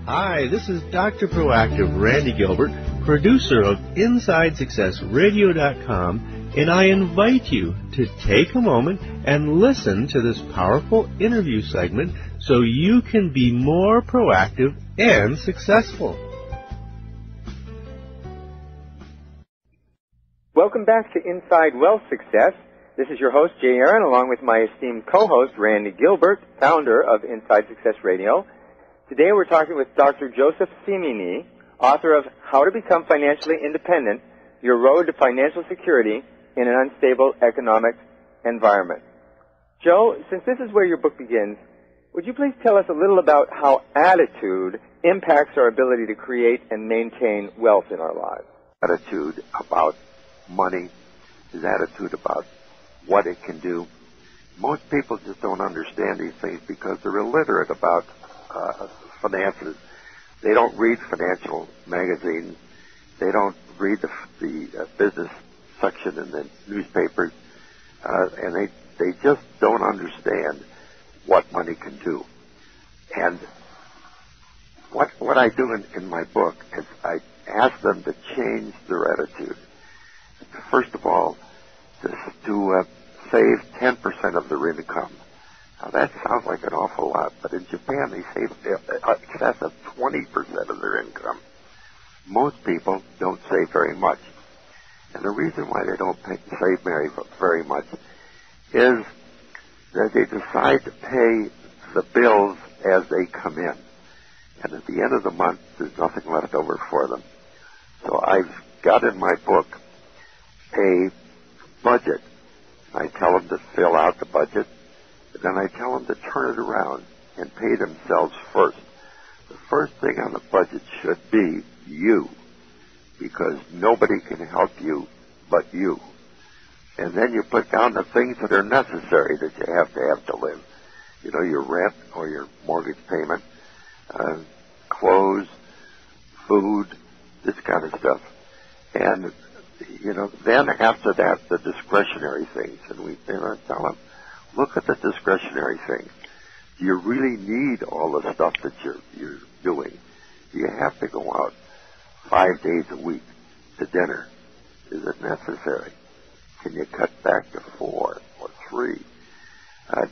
Hi, this is Dr. Proactive Randy Gilbert, producer of InsideSuccessRadio.com, and I invite you to take a moment and listen to this powerful interview segment so you can be more proactive and successful. Welcome back to Inside Wealth Success. This is your host, Jay Aaron, along with my esteemed co-host, Randy Gilbert, founder of Inside Success Radio. Today we're talking with Dr. Joseph Simini, author of How to Become Financially Independent, Your Road to Financial Security in an Unstable Economic Environment. Joe, since this is where your book begins, would you please tell us a little about how attitude impacts our ability to create and maintain wealth in our lives? Attitude about money, his attitude about what it can do. Most people just don't understand these things because they're illiterate about finances. They don't read financial magazines. They don't read the business section in the newspapers, and they just don't understand what money can do. And what I do in my book is I ask them to change their attitude. First of all, to save 10% of their income. Now, that sounds like an awful lot, but in Japan, they save excess of 20% of their income. Most people don't save very much. And the reason why they don't save very much is that they decide to pay the bills as they come in. And at the end of the month, there's nothing left over for them. So I've got in my book a budget. I tell them to fill out the budget. Then I tell them to turn it around and pay themselves first. The first thing on the budget should be you, because nobody can help you but you. And then you put down the things that are necessary that you have to live. You know, your rent or your mortgage payment, clothes, food, this kind of stuff. And, you know, then after that, the discretionary things. And we tell them, look at the discretionary things. Do you really need all the stuff that you're doing? Do you have to go out 5 days a week to dinner? Is it necessary? Can you cut back to 4 or 3?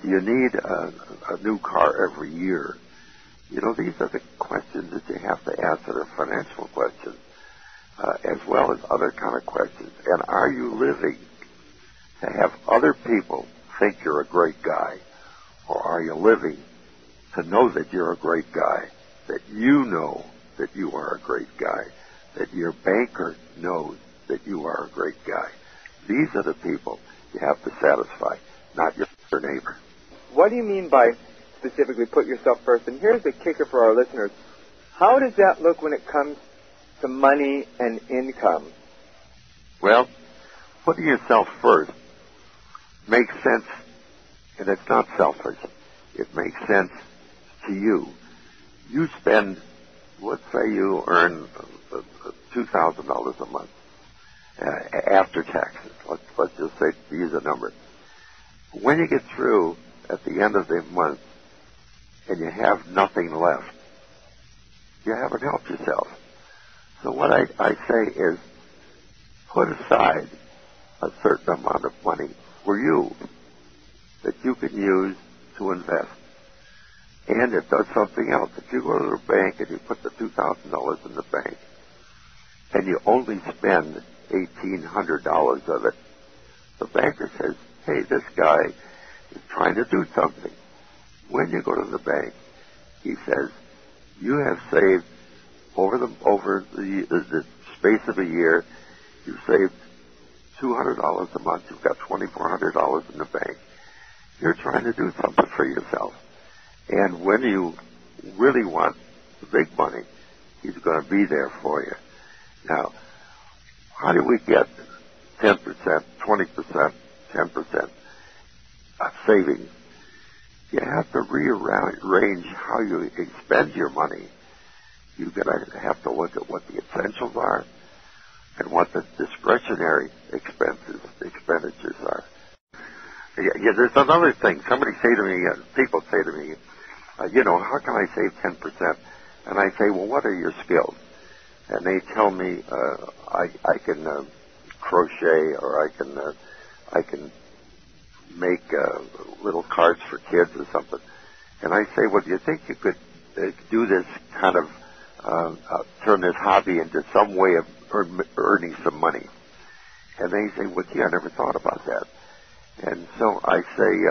Do you need a new car every year? You know, these are the questions that you have to ask that are financial questions, as well as other kind of questions. And are you living to have other people think you're a great guy? Or are you living to know that you're a great guy, that you know that you are a great guy, that your banker knows that you are a great guy? These are the people you have to satisfy, not your neighbor. What do you mean by specifically put yourself first? And here's the kicker for our listeners. How does that look when it comes to money and income? Well, putting yourself first makes sense, and it's not selfish. It makes sense to you. You spend, let's say you earn $2,000 a month after taxes. Let's just say, use a number. When you get through at the end of the month and you have nothing left, you haven't helped yourself. So what I say is put aside a certain amount of money for you that you can use to invest. And it does something else. If you go to the bank and you put the $2,000 in the bank and you only spend $1,800 of it, the banker says, hey, this guy is trying to do something. When you go to the bank, he says, you have saved over the space of a year, you've saved $200 a month, you've got $2,400 in the bank. You're trying to do something for yourself. And when you really want the big money, he's going to be there for you. Now, how do we get 10%, 20%, 10% of savings? You have to rearrange how you expend your money. You're going to have to look at what the essentials are and what the discretionary expenditures are. Yeah, there's another thing. People say to me, how can I save 10%? And I say, well, what are your skills? And they tell me I can crochet, or I can make little cards for kids or something. And I say, well, do you think you could do this kind of turn this hobby into some way of earning some money? And they say, well, gee, I never thought about that. And so I say,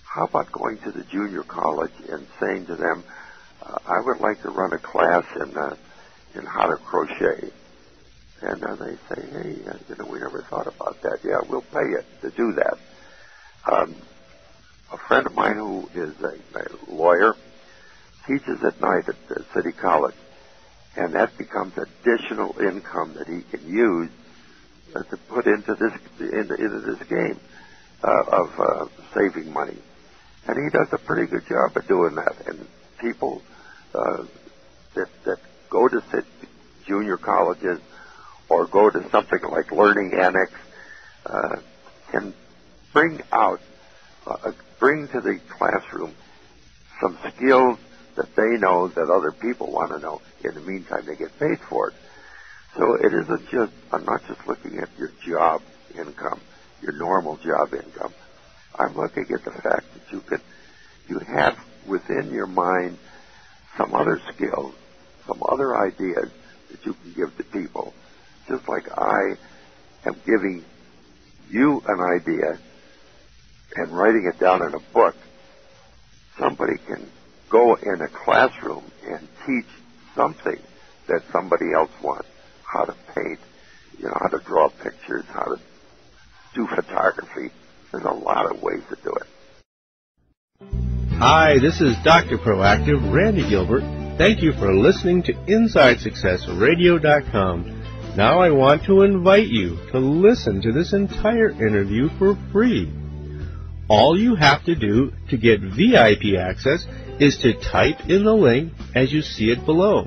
how about going to the junior college and saying to them, I would like to run a class in how to crochet. And they say, hey, we never thought about that. Yeah, we'll pay you to do that. A friend of mine who is a lawyer teaches at night at the city college, and that becomes additional income that he can use to put into this game of saving money. And he does a pretty good job of doing that. And people that go to junior colleges or go to something like Learning Annex can bring to the classroom some skills that they know that other people want to know. In the meantime, they get paid for it. So it isn't just, I'm not just looking at your job income, your normal job income. I'm looking at the fact that you have within your mind some other skills, some other ideas that you can give to people. Just like I am giving you an idea and writing it down in a book, somebody can go in a classroom and teach something that somebody else wants. How to paint, how to draw pictures, how to do photography. There's a lot of ways to do it. Hi, this is Dr. Proactive, Randy Gilbert. Thank you for listening to InsideSuccessRadio.com. Now I want to invite you to listen to this entire interview for free. All you have to do to get VIP access is to type in the link as you see it below.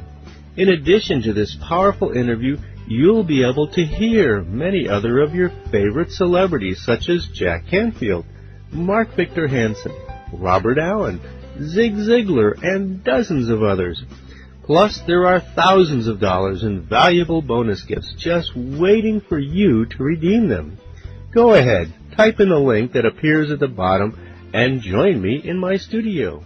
In addition to this powerful interview, you'll be able to hear many other of your favorite celebrities such as Jack Canfield, Mark Victor Hansen, Robert Allen, Zig Ziglar, and dozens of others. Plus, there are thousands of dollars in valuable bonus gifts just waiting for you to redeem them. Go ahead, type in the link that appears at the bottom and join me in my studio.